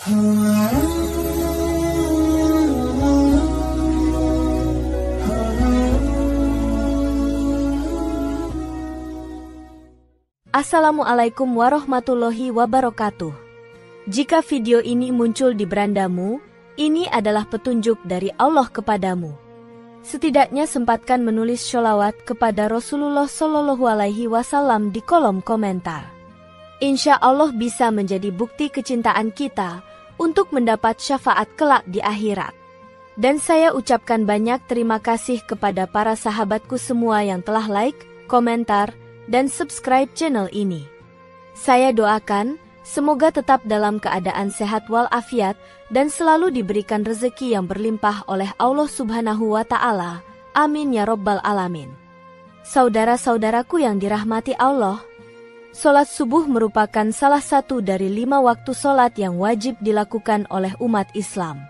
Assalamualaikum warahmatullahi wabarakatuh. Jika video ini muncul di berandamu, ini adalah petunjuk dari Allah kepadamu. Setidaknya sempatkan menulis sholawat kepada Rasulullah Shallallahu Alaihi Wasallam di kolom komentar. Insya Allah bisa menjadi bukti kecintaan kita untuk mendapat syafaat kelak di akhirat. Dan saya ucapkan banyak terima kasih kepada para sahabatku semua yang telah like, komentar, dan subscribe channel ini. Saya doakan, semoga tetap dalam keadaan sehat walafiat dan selalu diberikan rezeki yang berlimpah oleh Allah Subhanahu wa Ta'ala. Amin ya Rabbal Alamin. Saudara-saudaraku yang dirahmati Allah, sholat subuh merupakan salah satu dari 5 waktu sholat yang wajib dilakukan oleh umat Islam.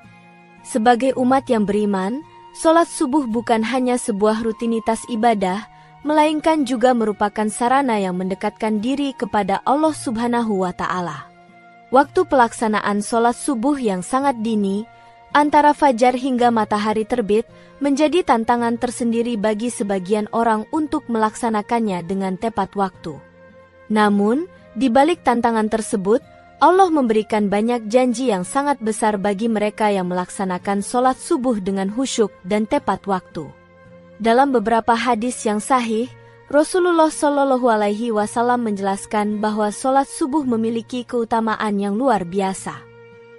Sebagai umat yang beriman, sholat subuh bukan hanya sebuah rutinitas ibadah, melainkan juga merupakan sarana yang mendekatkan diri kepada Allah Subhanahu wa Ta'ala. Waktu pelaksanaan sholat subuh yang sangat dini, antara fajar hingga matahari terbit, menjadi tantangan tersendiri bagi sebagian orang untuk melaksanakannya dengan tepat waktu. Namun, di balik tantangan tersebut, Allah memberikan banyak janji yang sangat besar bagi mereka yang melaksanakan sholat subuh dengan khusyuk dan tepat waktu. Dalam beberapa hadis yang sahih, Rasulullah Shallallahu Alaihi Wasallam menjelaskan bahwa sholat subuh memiliki keutamaan yang luar biasa.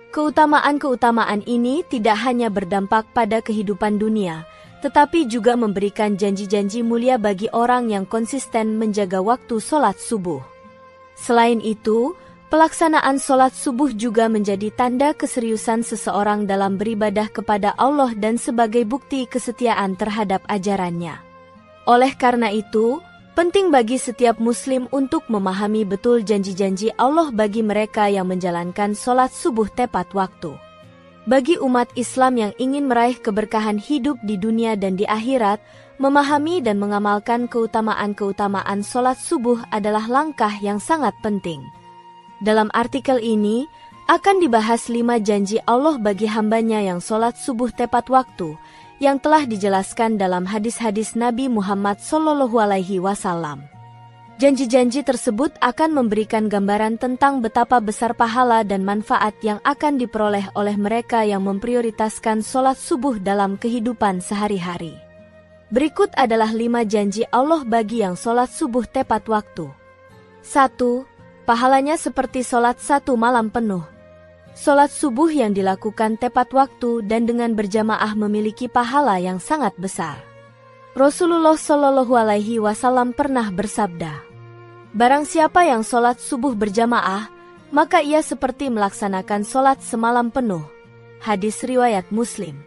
Keutamaan-keutamaan ini tidak hanya berdampak pada kehidupan dunia, tetapi juga memberikan janji-janji mulia bagi orang yang konsisten menjaga waktu sholat subuh. Selain itu, pelaksanaan sholat subuh juga menjadi tanda keseriusan seseorang dalam beribadah kepada Allah dan sebagai bukti kesetiaan terhadap ajarannya. Oleh karena itu, penting bagi setiap muslim untuk memahami betul janji-janji Allah bagi mereka yang menjalankan sholat subuh tepat waktu. Bagi umat Islam yang ingin meraih keberkahan hidup di dunia dan di akhirat, memahami dan mengamalkan keutamaan-keutamaan sholat subuh adalah langkah yang sangat penting. Dalam artikel ini, akan dibahas 5 janji Allah bagi hambanya yang sholat subuh tepat waktu, yang telah dijelaskan dalam hadis-hadis Nabi Muhammad Sallallahu Alaihi Wasallam. Janji-janji tersebut akan memberikan gambaran tentang betapa besar pahala dan manfaat yang akan diperoleh oleh mereka yang memprioritaskan sholat subuh dalam kehidupan sehari-hari. Berikut adalah 5 janji Allah bagi yang sholat subuh tepat waktu. 1. Pahalanya seperti sholat 1 malam penuh. Sholat subuh yang dilakukan tepat waktu dan dengan berjamaah memiliki pahala yang sangat besar. Rasulullah Shallallahu Alaihi Wasallam pernah bersabda, "Barang siapa yang sholat subuh berjamaah, maka ia seperti melaksanakan sholat semalam penuh." Hadis riwayat Muslim.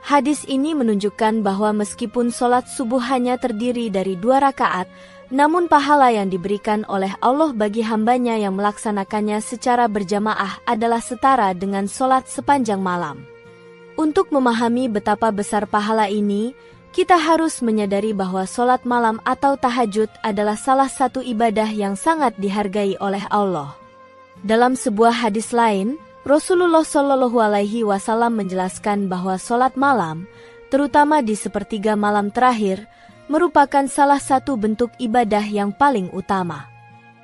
Hadis ini menunjukkan bahwa meskipun sholat subuh hanya terdiri dari 2 rakaat, namun pahala yang diberikan oleh Allah bagi hambanya yang melaksanakannya secara berjamaah adalah setara dengan sholat sepanjang malam. Untuk memahami betapa besar pahala ini, kita harus menyadari bahwa sholat malam atau tahajud adalah salah satu ibadah yang sangat dihargai oleh Allah. Dalam sebuah hadis lain, Rasulullah Shallallahu Alaihi Wasallam menjelaskan bahwa sholat malam, terutama di sepertiga malam terakhir, merupakan salah satu bentuk ibadah yang paling utama.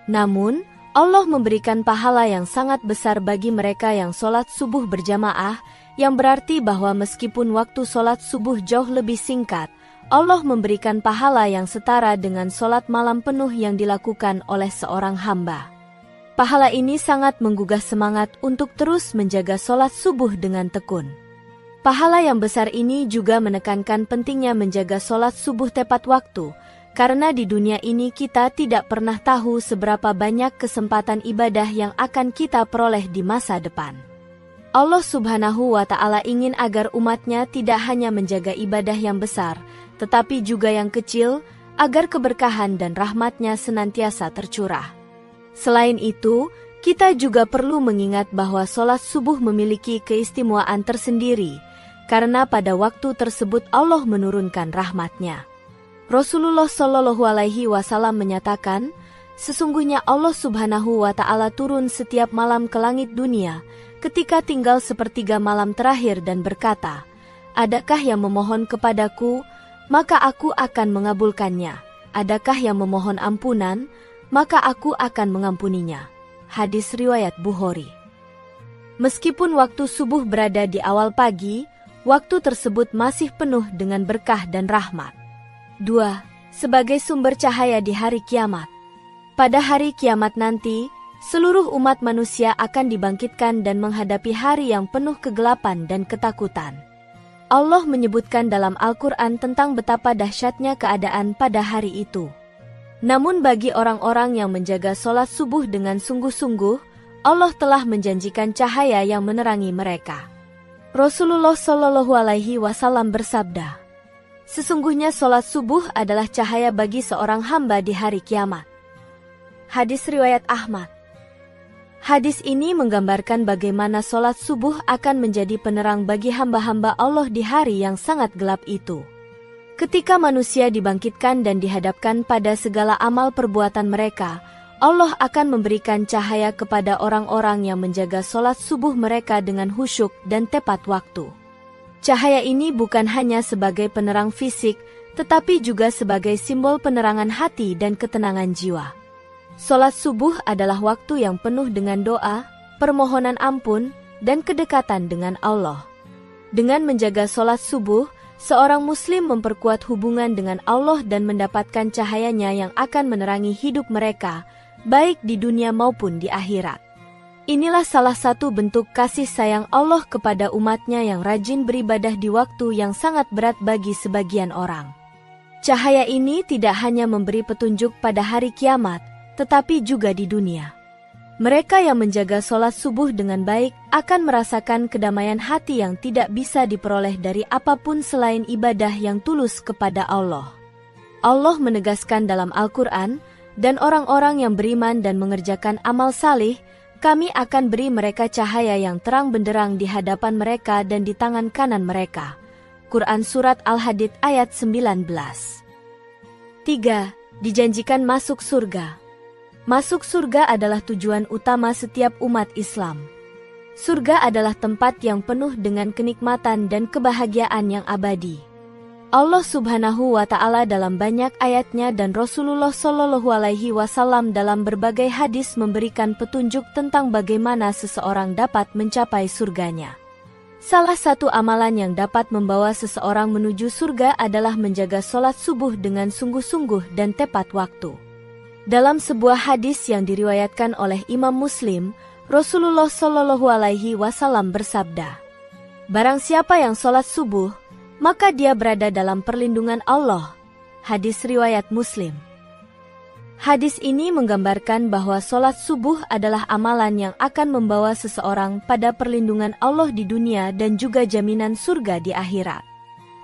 Namun, Allah memberikan pahala yang sangat besar bagi mereka yang sholat subuh berjamaah, yang berarti bahwa meskipun waktu sholat subuh jauh lebih singkat, Allah memberikan pahala yang setara dengan sholat malam penuh yang dilakukan oleh seorang hamba. Pahala ini sangat menggugah semangat untuk terus menjaga sholat subuh dengan tekun. Pahala yang besar ini juga menekankan pentingnya menjaga sholat subuh tepat waktu, karena di dunia ini kita tidak pernah tahu seberapa banyak kesempatan ibadah yang akan kita peroleh di masa depan. Allah Subhanahu wa Ta'ala ingin agar umatnya tidak hanya menjaga ibadah yang besar, tetapi juga yang kecil, agar keberkahan dan rahmatnya senantiasa tercurah. Selain itu, kita juga perlu mengingat bahwa sholat subuh memiliki keistimewaan tersendiri, karena pada waktu tersebut Allah menurunkan rahmat-Nya. Rasulullah Shallallahu Alaihi Wasallam menyatakan, Sesungguhnya Allah Subhanahu wa Ta'ala turun setiap malam ke langit dunia, ketika tinggal sepertiga malam terakhir dan berkata, "Adakah yang memohon kepadaku, maka aku akan mengabulkannya. Adakah yang memohon ampunan, maka aku akan mengampuninya." Hadis riwayat Bukhari. Meskipun waktu subuh berada di awal pagi, waktu tersebut masih penuh dengan berkah dan rahmat. 2. Sebagai sumber cahaya di hari kiamat. Pada hari kiamat nanti, seluruh umat manusia akan dibangkitkan dan menghadapi hari yang penuh kegelapan dan ketakutan. Allah menyebutkan dalam Al-Quran tentang betapa dahsyatnya keadaan pada hari itu. Namun bagi orang-orang yang menjaga sholat subuh dengan sungguh-sungguh, Allah telah menjanjikan cahaya yang menerangi mereka. Rasulullah Shallallahu Alaihi Wasallam bersabda, "Sesungguhnya sholat subuh adalah cahaya bagi seorang hamba di hari kiamat." Hadis riwayat Ahmad. Hadis ini menggambarkan bagaimana sholat subuh akan menjadi penerang bagi hamba-hamba Allah di hari yang sangat gelap itu. Ketika manusia dibangkitkan dan dihadapkan pada segala amal perbuatan mereka, Allah akan memberikan cahaya kepada orang-orang yang menjaga sholat subuh mereka dengan khusyuk dan tepat waktu. Cahaya ini bukan hanya sebagai penerang fisik, tetapi juga sebagai simbol penerangan hati dan ketenangan jiwa. Sholat subuh adalah waktu yang penuh dengan doa, permohonan ampun, dan kedekatan dengan Allah. Dengan menjaga sholat subuh, seorang muslim memperkuat hubungan dengan Allah dan mendapatkan cahayanya yang akan menerangi hidup mereka, baik di dunia maupun di akhirat. Inilah salah satu bentuk kasih sayang Allah kepada umatnya yang rajin beribadah di waktu yang sangat berat bagi sebagian orang. Cahaya ini tidak hanya memberi petunjuk pada hari kiamat, tetapi juga di dunia. Mereka yang menjaga sholat subuh dengan baik akan merasakan kedamaian hati yang tidak bisa diperoleh dari apapun selain ibadah yang tulus kepada Allah. Allah menegaskan dalam Al-Quran, "Dan orang-orang yang beriman dan mengerjakan amal salih, kami akan beri mereka cahaya yang terang benderang di hadapan mereka dan di tangan kanan mereka." Quran Surat Al-Hadid ayat 19. 3. Dijanjikan masuk surga. Masuk surga adalah tujuan utama setiap umat Islam. Surga adalah tempat yang penuh dengan kenikmatan dan kebahagiaan yang abadi. Allah Subhanahu wa Ta'ala dalam banyak ayatnya dan Rasulullah Shallallahu Alaihi Wasallam dalam berbagai hadis memberikan petunjuk tentang bagaimana seseorang dapat mencapai surganya. Salah satu amalan yang dapat membawa seseorang menuju surga adalah menjaga sholat subuh dengan sungguh-sungguh dan tepat waktu. Dalam sebuah hadis yang diriwayatkan oleh Imam Muslim, Rasulullah Shallallahu Alaihi Wasallam bersabda, "Barang siapa yang sholat subuh, maka dia berada dalam perlindungan Allah." Hadis riwayat Muslim. Hadis ini menggambarkan bahwa sholat subuh adalah amalan yang akan membawa seseorang pada perlindungan Allah di dunia dan juga jaminan surga di akhirat.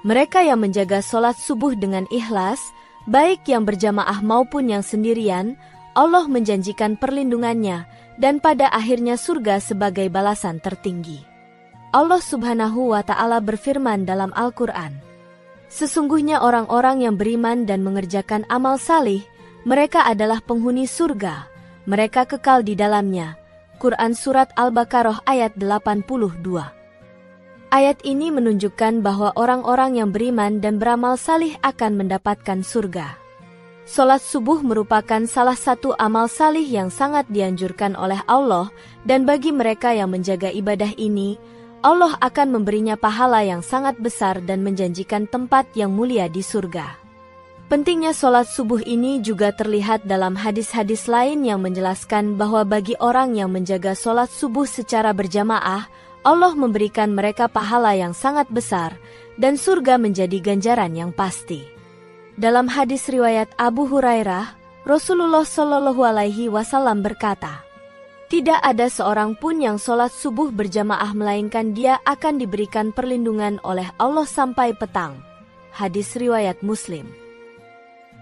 Mereka yang menjaga sholat subuh dengan ikhlas, baik yang berjamaah maupun yang sendirian, Allah menjanjikan perlindungannya dan pada akhirnya surga sebagai balasan tertinggi. Allah Subhanahu wa Ta'ala berfirman dalam Al-Quran, "Sesungguhnya orang-orang yang beriman dan mengerjakan amal salih, mereka adalah penghuni surga, mereka kekal di dalamnya." Quran Surat Al-Baqarah ayat 82. Ayat ini menunjukkan bahwa orang-orang yang beriman dan beramal salih akan mendapatkan surga. Sholat subuh merupakan salah satu amal salih yang sangat dianjurkan oleh Allah, dan bagi mereka yang menjaga ibadah ini, Allah akan memberinya pahala yang sangat besar dan menjanjikan tempat yang mulia di surga. Pentingnya sholat subuh ini juga terlihat dalam hadis-hadis lain yang menjelaskan bahwa bagi orang yang menjaga sholat subuh secara berjamaah, Allah memberikan mereka pahala yang sangat besar, dan surga menjadi ganjaran yang pasti. Dalam hadis riwayat Abu Hurairah, Rasulullah Shallallahu Alaihi Wasallam berkata, "Tidak ada seorang pun yang sholat subuh berjamaah melainkan dia akan diberikan perlindungan oleh Allah sampai petang." Hadis riwayat Muslim.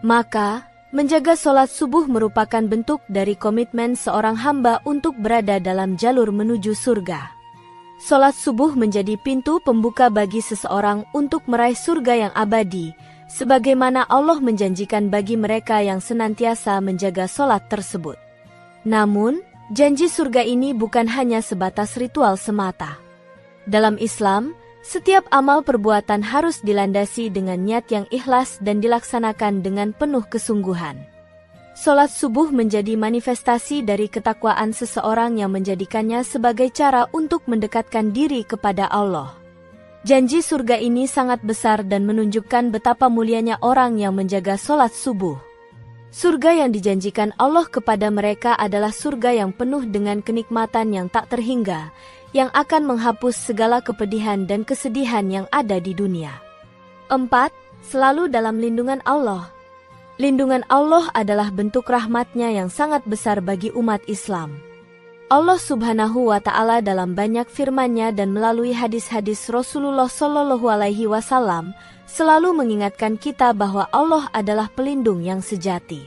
Maka, menjaga sholat subuh merupakan bentuk dari komitmen seorang hamba untuk berada dalam jalur menuju surga. Sholat subuh menjadi pintu pembuka bagi seseorang untuk meraih surga yang abadi, sebagaimana Allah menjanjikan bagi mereka yang senantiasa menjaga sholat tersebut. Namun, janji surga ini bukan hanya sebatas ritual semata. Dalam Islam, setiap amal perbuatan harus dilandasi dengan niat yang ikhlas dan dilaksanakan dengan penuh kesungguhan. Sholat subuh menjadi manifestasi dari ketakwaan seseorang yang menjadikannya sebagai cara untuk mendekatkan diri kepada Allah. Janji surga ini sangat besar dan menunjukkan betapa mulianya orang yang menjaga sholat subuh. Surga yang dijanjikan Allah kepada mereka adalah surga yang penuh dengan kenikmatan yang tak terhingga, yang akan menghapus segala kepedihan dan kesedihan yang ada di dunia. 4. Selalu dalam lindungan Allah. Lindungan Allah adalah bentuk rahmatnya yang sangat besar bagi umat Islam. Allah Subhanahu wa Ta'ala dalam banyak firman-Nya dan melalui hadis-hadis Rasulullah Shallallahu Alaihi Wasallam selalu mengingatkan kita bahwa Allah adalah pelindung yang sejati.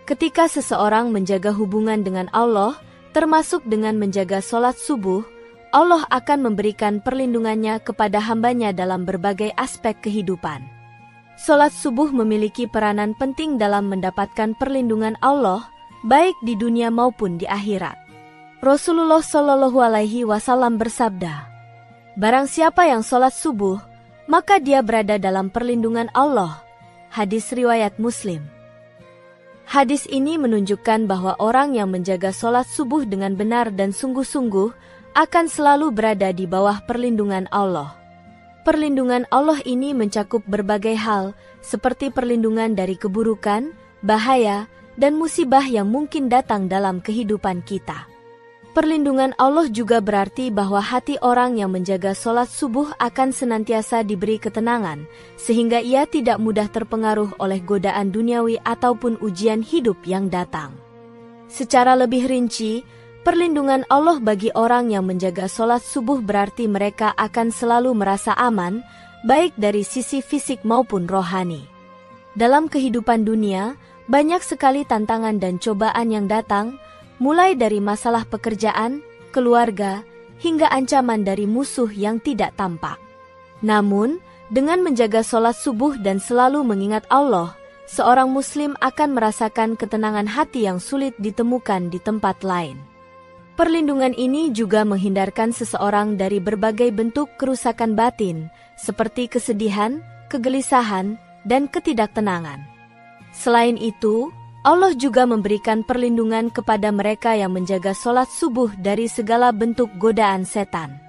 Ketika seseorang menjaga hubungan dengan Allah, termasuk dengan menjaga sholat subuh, Allah akan memberikan perlindungannya kepada hamba-Nya dalam berbagai aspek kehidupan. Sholat subuh memiliki peranan penting dalam mendapatkan perlindungan Allah, baik di dunia maupun di akhirat. Rasulullah Shallallahu Alaihi Wasallam bersabda, "Barang siapa yang sholat subuh, maka dia berada dalam perlindungan Allah." Hadis riwayat Muslim. Hadis ini menunjukkan bahwa orang yang menjaga sholat subuh dengan benar dan sungguh-sungguh akan selalu berada di bawah perlindungan Allah. Perlindungan Allah ini mencakup berbagai hal, seperti perlindungan dari keburukan, bahaya, dan musibah yang mungkin datang dalam kehidupan kita. Perlindungan Allah juga berarti bahwa hati orang yang menjaga sholat subuh akan senantiasa diberi ketenangan, sehingga ia tidak mudah terpengaruh oleh godaan duniawi ataupun ujian hidup yang datang. Secara lebih rinci, perlindungan Allah bagi orang yang menjaga sholat subuh berarti mereka akan selalu merasa aman, baik dari sisi fisik maupun rohani. Dalam kehidupan dunia, banyak sekali tantangan dan cobaan yang datang, mulai dari masalah pekerjaan, keluarga, hingga ancaman dari musuh yang tidak tampak. Namun, dengan menjaga sholat subuh dan selalu mengingat Allah, seorang muslim akan merasakan ketenangan hati yang sulit ditemukan di tempat lain. Perlindungan ini juga menghindarkan seseorang dari berbagai bentuk kerusakan batin, seperti kesedihan, kegelisahan, dan ketidaktenangan. Selain itu, Allah juga memberikan perlindungan kepada mereka yang menjaga sholat subuh dari segala bentuk godaan setan.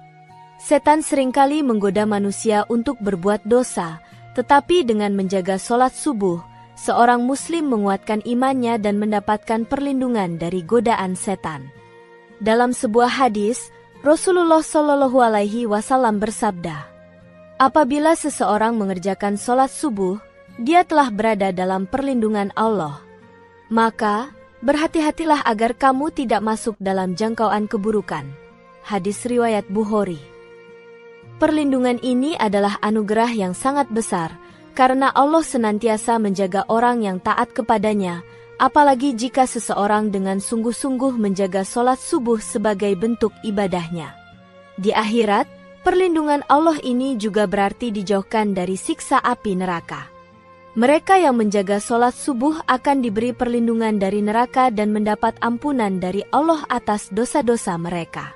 Setan seringkali menggoda manusia untuk berbuat dosa, tetapi dengan menjaga sholat subuh, seorang muslim menguatkan imannya dan mendapatkan perlindungan dari godaan setan. Dalam sebuah hadis, Rasulullah Shallallahu Alaihi Wasallam bersabda, "Apabila seseorang mengerjakan sholat subuh, dia telah berada dalam perlindungan Allah. Maka, berhati-hatilah agar kamu tidak masuk dalam jangkauan keburukan." Hadis riwayat Bukhari. Perlindungan ini adalah anugerah yang sangat besar, karena Allah senantiasa menjaga orang yang taat kepadanya, apalagi jika seseorang dengan sungguh-sungguh menjaga sholat subuh sebagai bentuk ibadahnya. Di akhirat, perlindungan Allah ini juga berarti dijauhkan dari siksa api neraka. Mereka yang menjaga sholat subuh akan diberi perlindungan dari neraka dan mendapat ampunan dari Allah atas dosa-dosa mereka.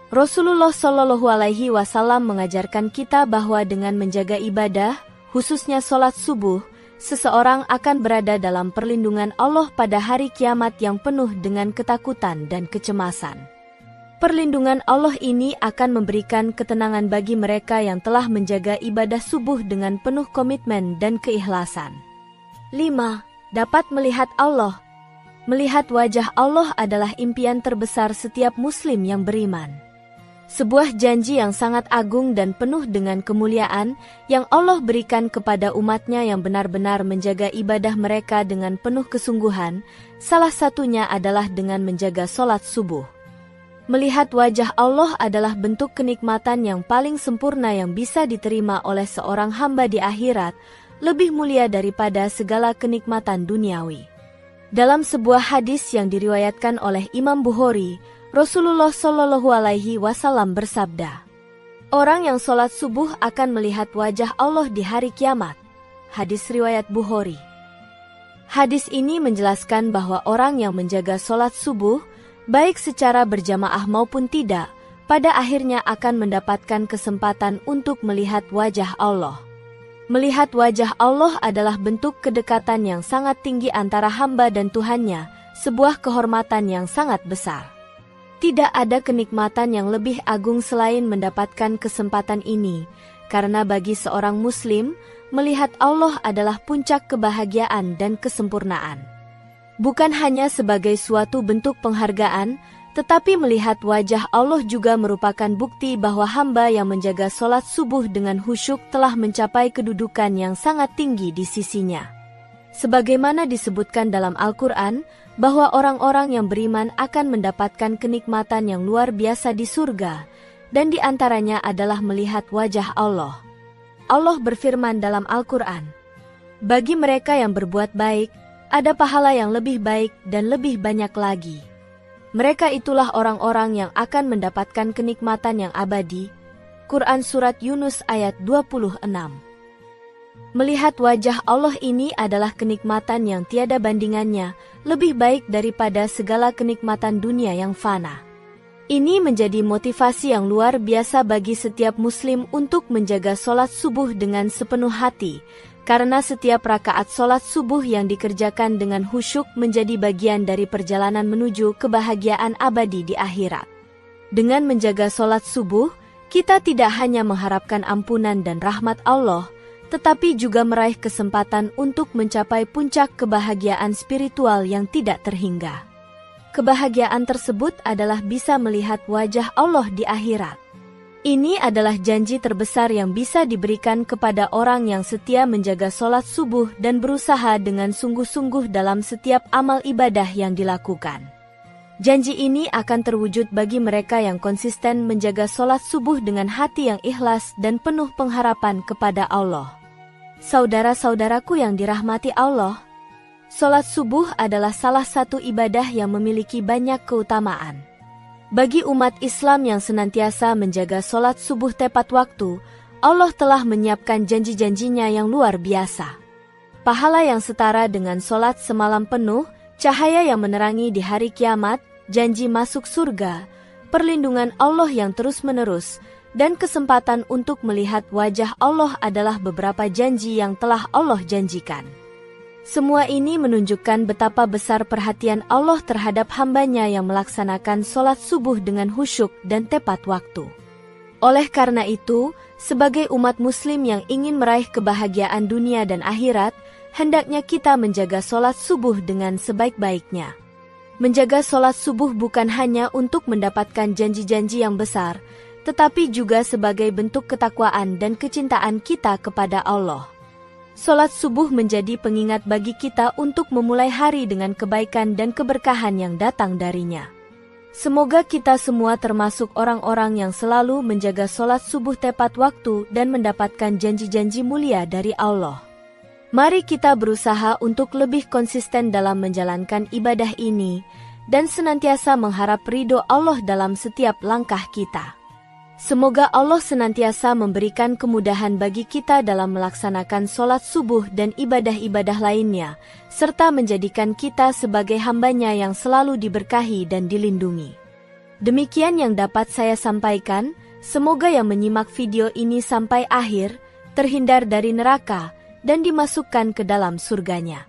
Rasulullah Shallallahu Alaihi Wasallam mengajarkan kita bahwa dengan menjaga ibadah, khususnya sholat subuh, seseorang akan berada dalam perlindungan Allah pada hari kiamat yang penuh dengan ketakutan dan kecemasan. Perlindungan Allah ini akan memberikan ketenangan bagi mereka yang telah menjaga ibadah subuh dengan penuh komitmen dan keikhlasan. 5. Dapat melihat Allah. Melihat wajah Allah adalah impian terbesar setiap muslim yang beriman. Sebuah janji yang sangat agung dan penuh dengan kemuliaan yang Allah berikan kepada umatnya yang benar-benar menjaga ibadah mereka dengan penuh kesungguhan, salah satunya adalah dengan menjaga sholat subuh. Melihat wajah Allah adalah bentuk kenikmatan yang paling sempurna yang bisa diterima oleh seorang hamba di akhirat, lebih mulia daripada segala kenikmatan duniawi. Dalam sebuah hadis yang diriwayatkan oleh Imam Bukhari, Rasulullah Shallallahu Alaihi Wasallam bersabda, "Orang yang sholat subuh akan melihat wajah Allah di hari kiamat." hadis riwayat Bukhari. Hadis ini menjelaskan bahwa orang yang menjaga sholat subuh, baik secara berjamaah maupun tidak, pada akhirnya akan mendapatkan kesempatan untuk melihat wajah Allah. Melihat wajah Allah adalah bentuk kedekatan yang sangat tinggi antara hamba dan Tuhannya, sebuah kehormatan yang sangat besar. Tidak ada kenikmatan yang lebih agung selain mendapatkan kesempatan ini, karena bagi seorang Muslim, melihat Allah adalah puncak kebahagiaan dan kesempurnaan. Bukan hanya sebagai suatu bentuk penghargaan, tetapi melihat wajah Allah juga merupakan bukti bahwa hamba yang menjaga sholat subuh dengan khusyuk telah mencapai kedudukan yang sangat tinggi di sisinya. Sebagaimana disebutkan dalam Al-Quran, bahwa orang-orang yang beriman akan mendapatkan kenikmatan yang luar biasa di surga, dan di antaranya adalah melihat wajah Allah. Allah berfirman dalam Al-Quran, "Bagi mereka yang berbuat baik, ada pahala yang lebih baik dan lebih banyak lagi. Mereka itulah orang-orang yang akan mendapatkan kenikmatan yang abadi." Quran Surat Yunus ayat 26. Melihat wajah Allah ini adalah kenikmatan yang tiada bandingannya, lebih baik daripada segala kenikmatan dunia yang fana. Ini menjadi motivasi yang luar biasa bagi setiap Muslim untuk menjaga sholat subuh dengan sepenuh hati, karena setiap rakaat sholat subuh yang dikerjakan dengan khusyuk menjadi bagian dari perjalanan menuju kebahagiaan abadi di akhirat. Dengan menjaga sholat subuh, kita tidak hanya mengharapkan ampunan dan rahmat Allah, tetapi juga meraih kesempatan untuk mencapai puncak kebahagiaan spiritual yang tidak terhingga. Kebahagiaan tersebut adalah bisa melihat wajah Allah di akhirat. Ini adalah janji terbesar yang bisa diberikan kepada orang yang setia menjaga sholat subuh dan berusaha dengan sungguh-sungguh dalam setiap amal ibadah yang dilakukan. Janji ini akan terwujud bagi mereka yang konsisten menjaga sholat subuh dengan hati yang ikhlas dan penuh pengharapan kepada Allah. Saudara-saudaraku yang dirahmati Allah, sholat subuh adalah salah satu ibadah yang memiliki banyak keutamaan. Bagi umat Islam yang senantiasa menjaga sholat subuh tepat waktu, Allah telah menyiapkan janji-janjinya yang luar biasa. Pahala yang setara dengan sholat semalam penuh, cahaya yang menerangi di hari kiamat, janji masuk surga, perlindungan Allah yang terus-menerus, dan kesempatan untuk melihat wajah Allah adalah beberapa janji yang telah Allah janjikan. Semua ini menunjukkan betapa besar perhatian Allah terhadap hambanya yang melaksanakan sholat subuh dengan khusyuk dan tepat waktu. Oleh karena itu, sebagai umat muslim yang ingin meraih kebahagiaan dunia dan akhirat, hendaknya kita menjaga sholat subuh dengan sebaik-baiknya. Menjaga sholat subuh bukan hanya untuk mendapatkan janji-janji yang besar, tetapi juga sebagai bentuk ketakwaan dan kecintaan kita kepada Allah. Sholat subuh menjadi pengingat bagi kita untuk memulai hari dengan kebaikan dan keberkahan yang datang darinya. Semoga kita semua termasuk orang-orang yang selalu menjaga sholat subuh tepat waktu dan mendapatkan janji-janji mulia dari Allah. Mari kita berusaha untuk lebih konsisten dalam menjalankan ibadah ini, dan senantiasa mengharap ridho Allah dalam setiap langkah kita. Semoga Allah senantiasa memberikan kemudahan bagi kita dalam melaksanakan sholat subuh dan ibadah-ibadah lainnya, serta menjadikan kita sebagai hambanya yang selalu diberkahi dan dilindungi. Demikian yang dapat saya sampaikan, semoga yang menyimak video ini sampai akhir, terhindar dari neraka, dan dimasukkan ke dalam surganya.